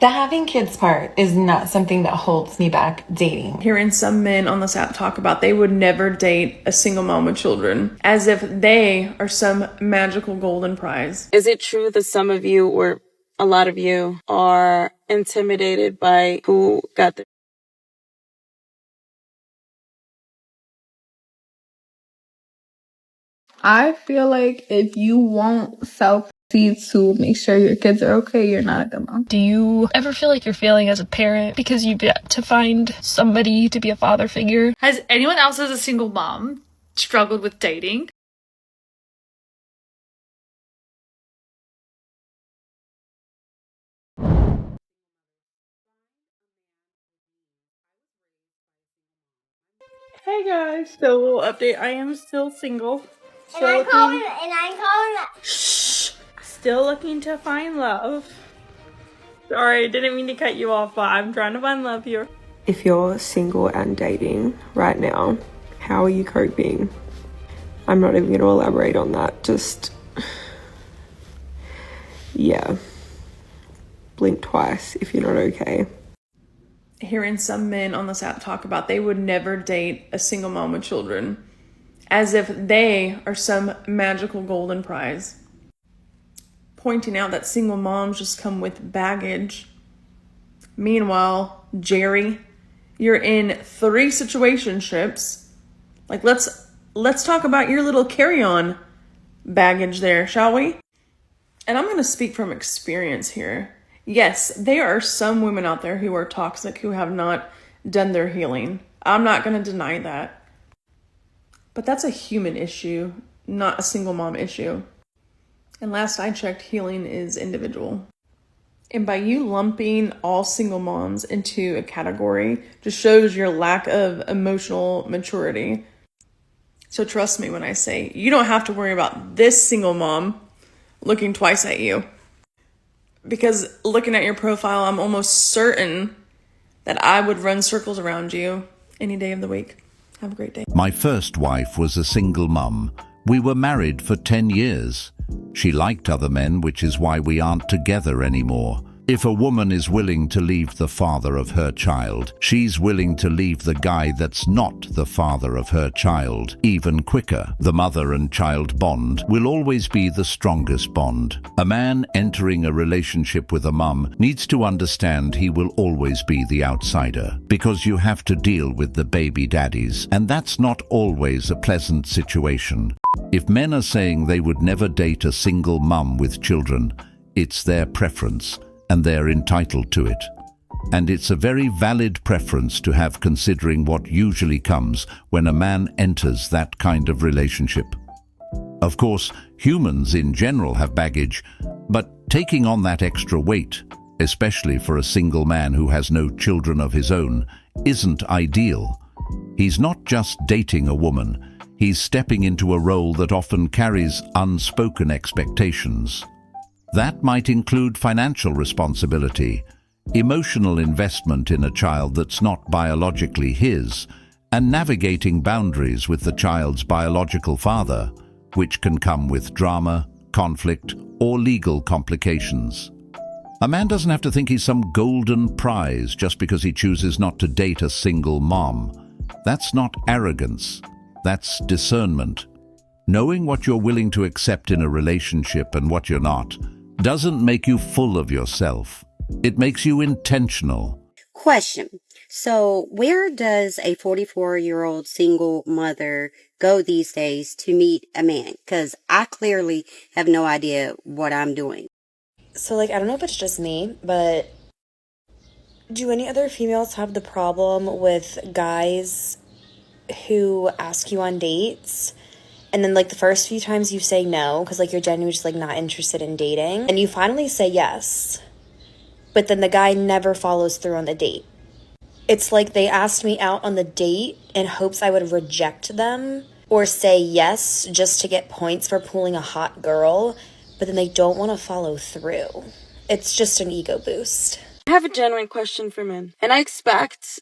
The having kids part is not something that holds me back dating. Hearing some men on this app talk about they would never date a single mom with children, as if they are some magical golden prize. Is it true that some of you, or a lot of you, are intimidated by who got the... I feel like if you want self-feed to make sure your kids are okay, you're not a good mom. Do you ever feel like you're failing as a parent because you've yet to find somebody to be a father figure? Has anyone else as a single mom struggled with dating? Hey guys, so a little update. I am still single. I'm calling that. Shh. Still looking to find love. Sorry, didn't mean to cut you off, but I'm trying to find love here. If you're single and dating right now, how are you coping? I'm not even going to elaborate on that. Just, yeah. Blink twice if you're not okay. Hearing some men on this app talk about they would never date a single mom with children, as if they are some magical golden prize. Pointing out that single moms just come with baggage. Meanwhile, Jerry, you're in 3 situationships. Like, let's talk about your little carry-on baggage there, shall we? And I'm going to speak from experience here. Yes, there are some women out there who are toxic, who have not done their healing. I'm not going to deny that. But that's a human issue, not a single mom issue. And last I checked, healing is individual. And by you lumping all single moms into a category just shows your lack of emotional maturity. So trust me when I say you don't have to worry about this single mom looking twice at you. Because looking at your profile, I'm almost certain that I would run circles around you any day of the week. Have a great day. My first wife was a single mum. We were married for 10 years. She liked other men, which is why we aren't together anymore. If a woman is willing to leave the father of her child, she's willing to leave the guy that's not the father of her child even quicker. The mother and child bond will always be the strongest bond. A man entering a relationship with a mum needs to understand he will always be the outsider, because you have to deal with the baby daddies, and that's not always a pleasant situation. If men are saying they would never date a single mum with children, it's their preference, and they're entitled to it. And it's a very valid preference to have, considering what usually comes when a man enters that kind of relationship. Of course, humans in general have baggage, but taking on that extra weight, especially for a single man who has no children of his own, isn't ideal. He's not just dating a woman, he's stepping into a role that often carries unspoken expectations. That might include financial responsibility, emotional investment in a child that's not biologically his, and navigating boundaries with the child's biological father, which can come with drama, conflict, or legal complications. A man doesn't have to think he's some golden prize just because he chooses not to date a single mom. That's not arrogance, that's discernment. Knowing what you're willing to accept in a relationship and what you're not doesn't make you full of yourself. It makes you intentional. Question. So where does a 44-year-old single mother go these days to meet a man? Because I clearly have no idea what I'm doing. So, I don't know if it's just me, but do any other females have the problem with guys who ask you on dates, and then, the first few times you say no, because, you're genuinely just, not interested in dating, and you finally say yes, but then the guy never follows through on the date? It's like they asked me out on the date in hopes I would reject them or say yes just to get points for pulling a hot girl, but then they don't want to follow through. It's just an ego boost. I have a genuine question for men. And I expect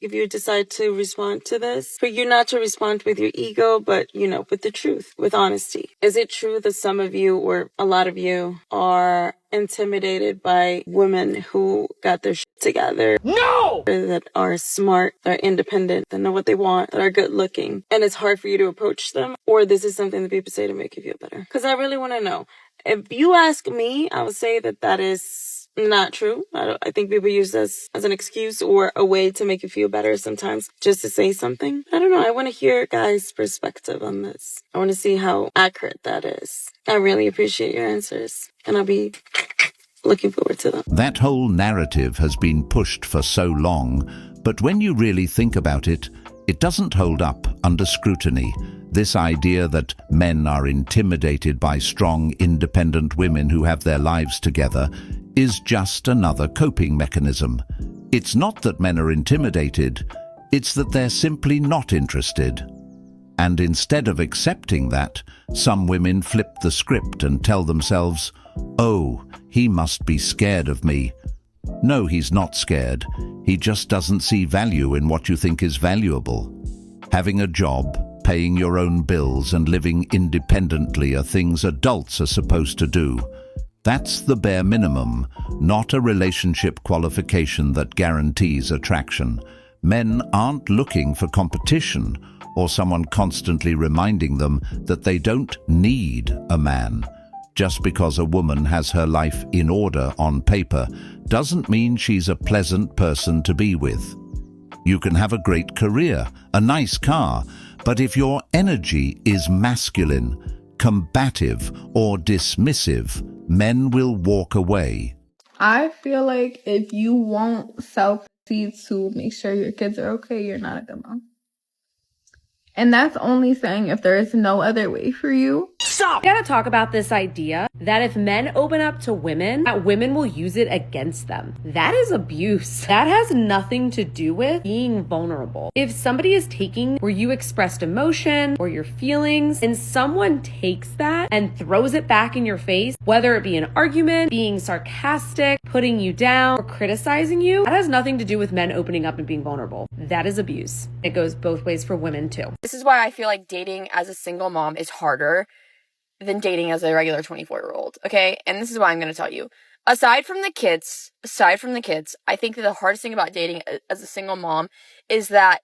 if you decide to respond to this, for you not to respond with your ego, but, with the truth, with honesty. Is it true that some of you, or a lot of you, are intimidated by women who got their shit together? No! That are smart, that are independent, that know what they want, that are good looking, and it's hard for you to approach them? Or this is something that people say to make you feel better? Because I really want to know. If you ask me, I would say that is not true. I think people use this as an excuse or a way to make you feel better sometimes, just to say something. I don't know. I want to hear guys' perspective on this. I want to see how accurate that is. I really appreciate your answers, and I'll be looking forward to them. That whole narrative has been pushed for so long, but when you really think about it, it doesn't hold up under scrutiny. This idea that men are intimidated by strong, independent women who have their lives together is just another coping mechanism. It's not that men are intimidated, it's that they're simply not interested. And instead of accepting that, some women flip the script and tell themselves, "Oh, he must be scared of me." No, he's not scared. He just doesn't see value in what you think is valuable. Having a job, paying your own bills, and living independently are things adults are supposed to do. That's the bare minimum, not a relationship qualification that guarantees attraction. Men aren't looking for competition or someone constantly reminding them that they don't need a man. Just because a woman has her life in order on paper doesn't mean she's a pleasant person to be with. You can have a great career, a nice car, but if your energy is masculine, combative, or dismissive, men will walk away. I feel like if you want self-esteem to make sure your kids are okay, you're not a good mom. And that's only saying if there is no other way for you. Stop! We gotta talk about this idea that if men open up to women, that women will use it against them. That is abuse. That has nothing to do with being vulnerable. If somebody is taking where you expressed emotion or your feelings, and someone takes that and throws it back in your face, whether it be an argument, being sarcastic, putting you down, or criticizing you, that has nothing to do with men opening up and being vulnerable. That is abuse. It goes both ways for women too. This is why I feel like dating as a single mom is harder than dating as a regular 24-year-old, okay? And this is why I'm going to tell you. Aside from the kids, I think that the hardest thing about dating as a single mom is that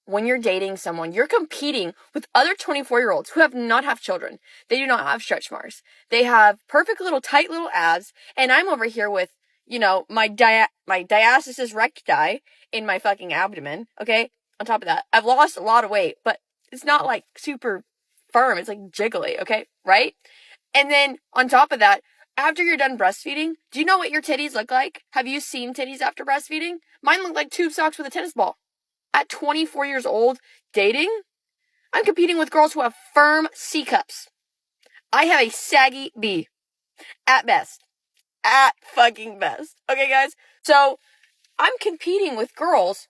when you're dating someone, you're competing with other 24-year-olds who have not have children. They do not have stretch marks. They have perfect little tight little abs, and I'm over here with, my diastasis recti in my fucking abdomen, okay? On top of that, I've lost a lot of weight, but it's not like super firm. It's like jiggly, okay? Right? And then on top of that, after you're done breastfeeding, do you know what your titties look like? Have you seen titties after breastfeeding? Mine look like tube socks with a tennis ball. At 24 years old, dating, I'm competing with girls who have firm C cups. I have a saggy B. At best. At fucking best. Okay, guys? So, I'm competing with girls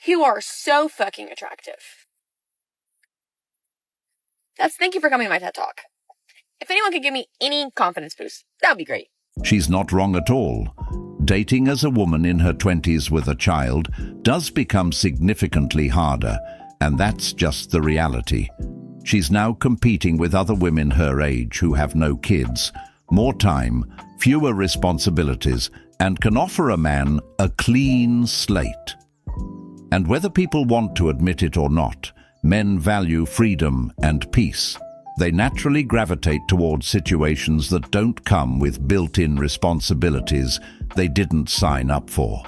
who are so fucking attractive. Thank you for coming to my TED Talk. If anyone could give me any confidence boost, that would be great. She's not wrong at all. Dating as a woman in her 20s with a child does become significantly harder, and that's just the reality. She's now competing with other women her age who have no kids, more time, fewer responsibilities, and can offer a man a clean slate. And whether people want to admit it or not, men value freedom and peace. They naturally gravitate towards situations that don't come with built-in responsibilities they didn't sign up for.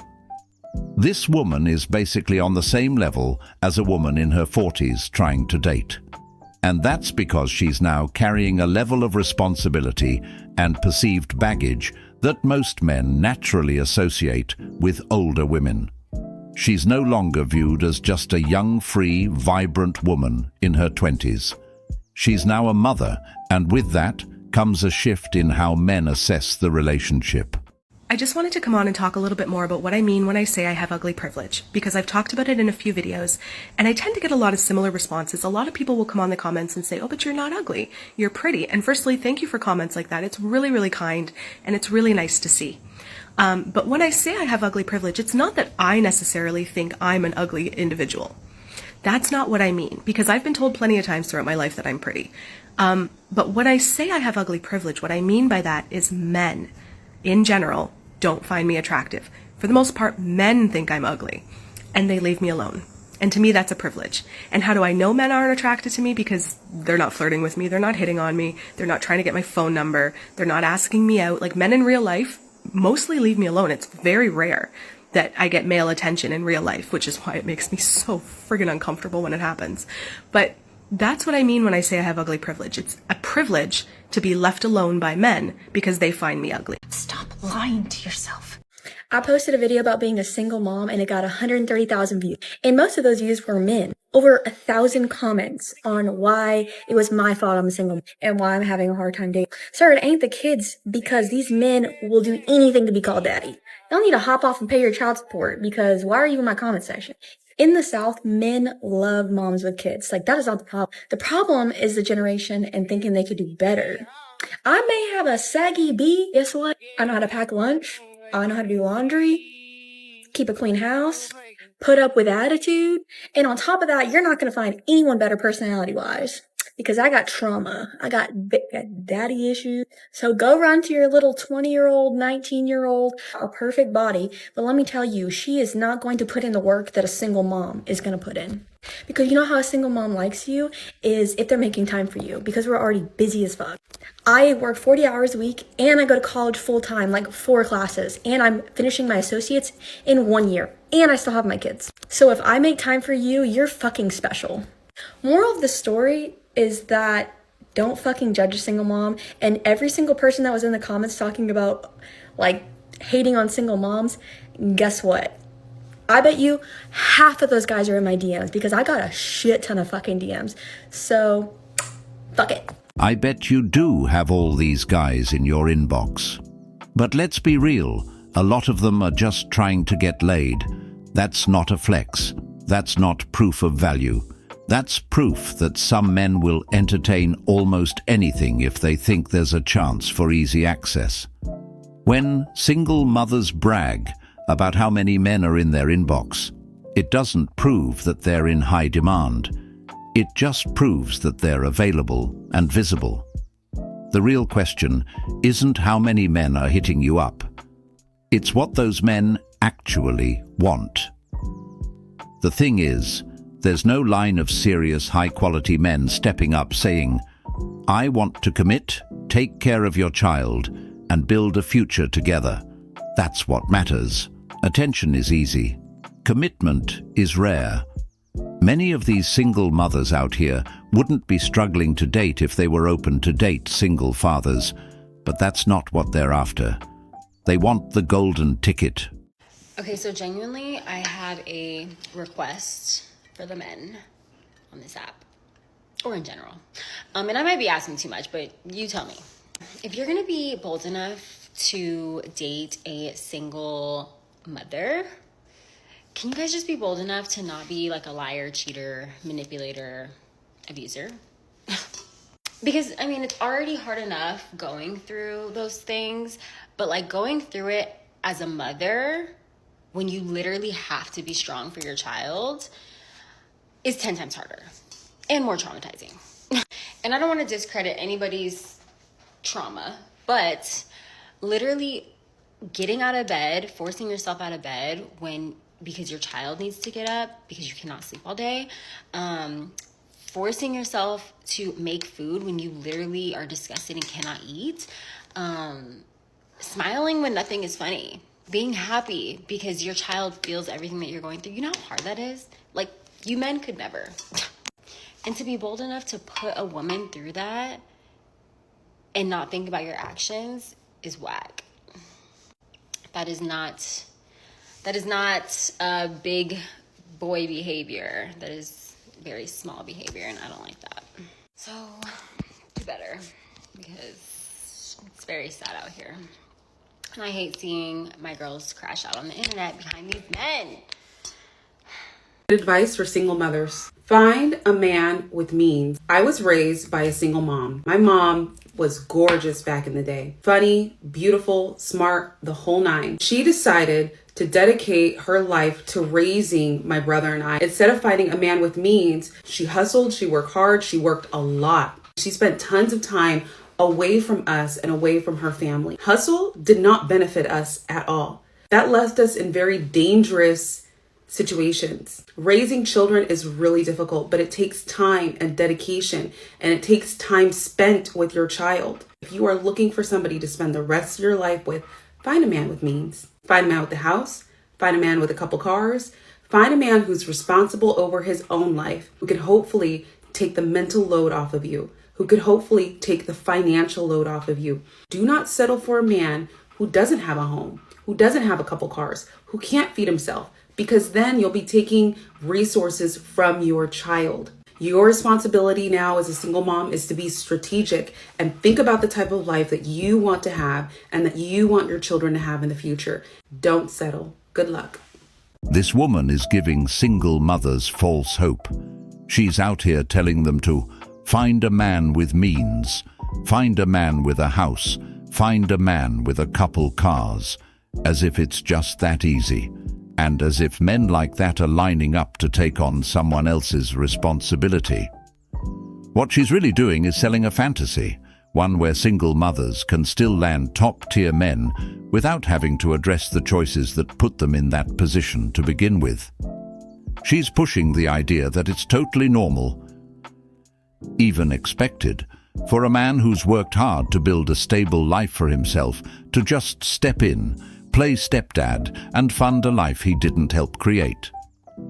This woman is basically on the same level as a woman in her 40s trying to date. And that's because she's now carrying a level of responsibility and perceived baggage that most men naturally associate with older women. She's no longer viewed as just a young, free, vibrant woman in her 20s. She's now a mother, and with that comes a shift in how men assess the relationship. I just wanted to come on and talk a little bit more about what I mean when I say I have ugly privilege, because I've talked about it in a few videos, and I tend to get a lot of similar responses. A lot of people will come on the comments and say, "Oh, but you're not ugly, you're pretty." And firstly, thank you for comments like that. It's really, really kind, and it's really nice to see. But when I say I have ugly privilege, it's not that I necessarily think I'm an ugly individual. That's not what I mean, because I've been told plenty of times throughout my life that I'm pretty. But when I say I have ugly privilege, what I mean by that is men, in general, don't find me attractive. For the most part, men think I'm ugly, and they leave me alone. And to me, that's a privilege. And how do I know men aren't attracted to me? Because they're not flirting with me, they're not hitting on me, they're not trying to get my phone number, they're not asking me out. Like, men in real life mostly leave me alone. It's very rare that I get male attention in real life, which is why it makes me so friggin' uncomfortable when it happens. But that's what I mean when I say I have ugly privilege. It's a privilege to be left alone by men because they find me ugly. Stop lying to yourself. I posted a video about being a single mom and it got 130,000 views. And most of those views were men. Over 1,000 comments on why it was my fault I'm single and why I'm having a hard time dating. Sir, it ain't the kids, because these men will do anything to be called daddy. You don't need to hop off and pay your child support, because why are you in my comment section? In the South, men love moms with kids. Like, that is not the problem. The problem is the generation and thinking they could do better. I may have a saggy B. Guess what? I know how to pack lunch. I know how to do laundry, keep a clean house, put up with attitude. And on top of that, you're not going to find anyone better personality-wise, because I got trauma. I got daddy issues. So go run to your little 20-year-old, 19-year-old, a perfect body. But let me tell you, she is not going to put in the work that a single mom is going to put in. Because you know how a single mom likes you is if they're making time for you, because we're already busy as fuck. I work 40 hours a week and I go to college full time, like 4 classes, and I'm finishing my associates in 1 year, and I still have my kids. So if I make time for you, you're fucking special. Moral of the story is that don't fucking judge a single mom. And every single person that was in the comments talking about like hating on single moms, guess what? I bet you half of those guys are in my DMs, because I got a shit ton of fucking DMs. So, fuck it. I bet you do have all these guys in your inbox. But let's be real, a lot of them are just trying to get laid. That's not a flex. That's not proof of value. That's proof that some men will entertain almost anything if they think there's a chance for easy access. When single mothers brag about how many men are in their inbox, it doesn't prove that they're in high demand. It just proves that they're available and visible. The real question isn't how many men are hitting you up. It's what those men actually want. The thing is, there's no line of serious, high-quality men stepping up saying, "I want to commit, take care of your child, and build a future together. That's what matters." Attention is easy. Commitment is rare. Many of these single mothers out here wouldn't be struggling to date if they were open to date single fathers, but that's not what they're after. They want the golden ticket. Okay, so genuinely, I have a request for the men on this app, or in general. And I might be asking too much, but you tell me. If you're gonna be bold enough to date a single mother, can you guys just be bold enough to not be like a liar, cheater, manipulator, abuser? Because, I mean, it's already hard enough going through those things, but like going through it as a mother, when you literally have to be strong for your child, is 10 times harder and more traumatizing. And I don't want to discredit anybody's trauma, but literally getting out of bed, forcing yourself out of bed because your child needs to get up because you cannot sleep all day, forcing yourself to make food when you literally are disgusted and cannot eat, smiling when nothing is funny, being happy because your child feels everything that you're going through. You know how hard that is? Like, you men could never. And to be bold enough to put a woman through that and not think about your actions is whack. That is not big boy behavior. That is very small behavior, and I don't like that. So do better, because it's very sad out here. And I hate seeing my girls crash out on the internet behind these men. Advice for single mothers. Find a man with means. I was raised by a single mom. My mom was gorgeous back in the day. Funny, beautiful, smart, the whole nine. She decided to dedicate her life to raising my brother and I. Instead of finding a man with means, she hustled, she worked hard, she worked a lot. She spent tons of time away from us and away from her family. Hustle did not benefit us at all. That left us in very dangerous situations. Raising children is really difficult, but it takes time and dedication, and it takes time spent with your child. If you are looking for somebody to spend the rest of your life with, find a man with means. Find a man with a house, find a man with a couple cars, find a man who's responsible over his own life, who can hopefully take the mental load off of you, who could hopefully take the financial load off of you. Do not settle for a man who doesn't have a home, who doesn't have a couple cars, who can't feed himself, because then you'll be taking resources from your child. Your responsibility now as a single mom is to be strategic and think about the type of life that you want to have and that you want your children to have in the future. Don't settle. Good luck. This woman is giving single mothers false hope. She's out here telling them to find a man with means, find a man with a house, find a man with a couple cars, as if it's just that easy. And as if men like that are lining up to take on someone else's responsibility. What she's really doing is selling a fantasy, one where single mothers can still land top-tier men without having to address the choices that put them in that position to begin with. She's pushing the idea that it's totally normal, even expected, for a man who's worked hard to build a stable life for himself to just step in, play stepdad, and fund a life he didn't help create.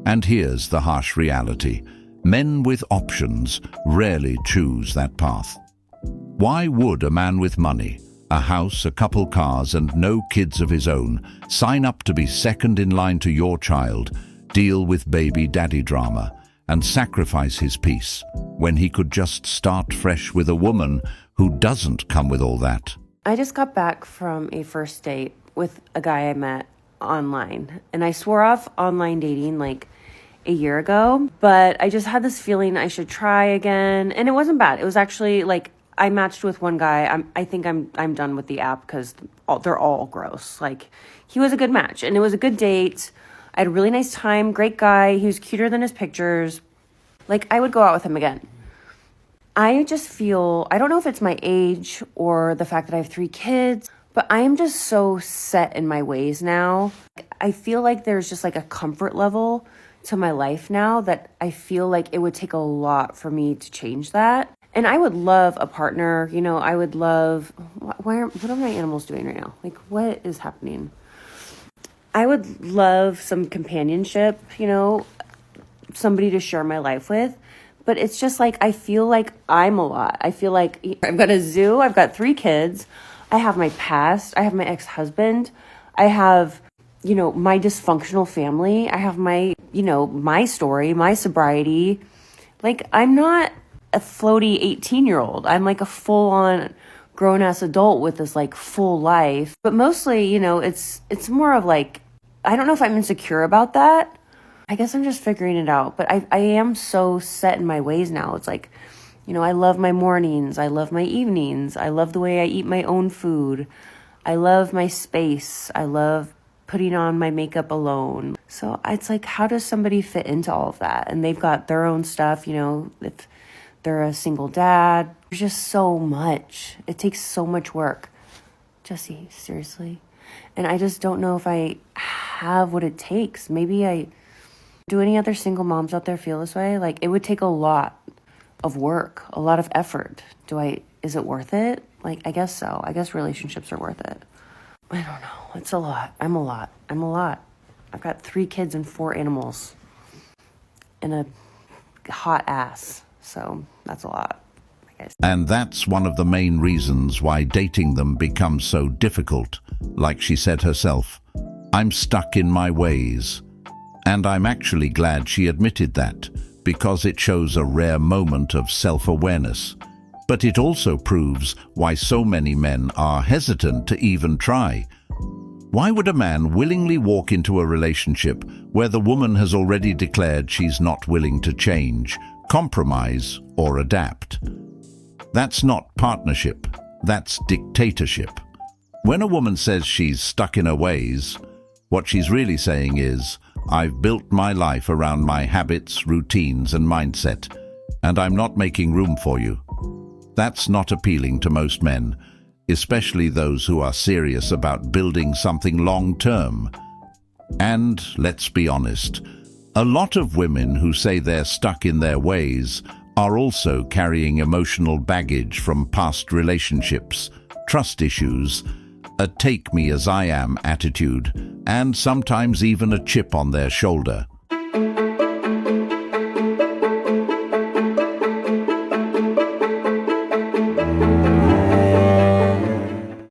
And here's the harsh reality. Men with options rarely choose that path. Why would a man with money, a house, a couple cars, and no kids of his own sign up to be second in line to your child, deal with baby daddy drama, and sacrifice his peace when he could just start fresh with a woman who doesn't come with all that? I just got back from a first date with a guy I met online. And I swore off online dating like a year ago, but I just had this feeling I should try again. And it wasn't bad. It was actually like I matched with one guy. I think I'm done with the app because they're all gross. Like he was a good match and it was a good date. I had a really nice time, great guy. He was cuter than his pictures. Like I would go out with him again. I just feel, I don't know if it's my age or the fact that I have 3 kids, but I am just so set in my ways now. I feel like there's just like a comfort level to my life now that I feel like it would take a lot for me to change that. And I would love a partner, you know, I would love, what are my animals doing right now? Like what is happening? I would love some companionship, you know, somebody to share my life with. But it's just like, I feel like I'm a lot. I feel like I've got a zoo, I've got 3 kids. I have my past, I have my ex-husband, I have, you know, my dysfunctional family, I have my, you know, my story, my sobriety. Like, I'm not a floaty 18-year-old. I'm like a full-on grown-ass adult with this like full life. But mostly, you know, it's more of like, I don't know if I'm insecure about that. I guess I'm just figuring it out. But I am so set in my ways now. It's like, you know, I love my mornings. I love my evenings. I love the way I eat my own food. I love my space. I love putting on my makeup alone. So it's like, how does somebody fit into all of that? And they've got their own stuff, you know, if they're a single dad. There's just so much. It takes so much work. Jesse, seriously. And I just don't know if I have what it takes. Maybe do any other single moms out there feel this way? Like, it would take a lot of work, a lot of effort. Is it worth it? Like, I guess so. I guess relationships are worth it. I don't know. It's a lot. I'm a lot. I've got 3 kids and 4 animals and a hot ass. So that's a lot. And that's one of the main reasons why dating them becomes so difficult. Like she said herself, I'm stuck in my ways. And I'm actually glad she admitted that, because it shows a rare moment of self-awareness. But it also proves why so many men are hesitant to even try. Why would a man willingly walk into a relationship where the woman has already declared she's not willing to change, compromise, or adapt? That's not partnership, that's dictatorship. When a woman says she's stuck in her ways, what she's really saying is, I've built my life around my habits, routines, and mindset, and I'm not making room for you. That's not appealing to most men, especially those who are serious about building something long-term. And, let's be honest, a lot of women who say they're stuck in their ways are also carrying emotional baggage from past relationships, trust issues, a take-me-as-I-am attitude, and sometimes even a chip on their shoulder.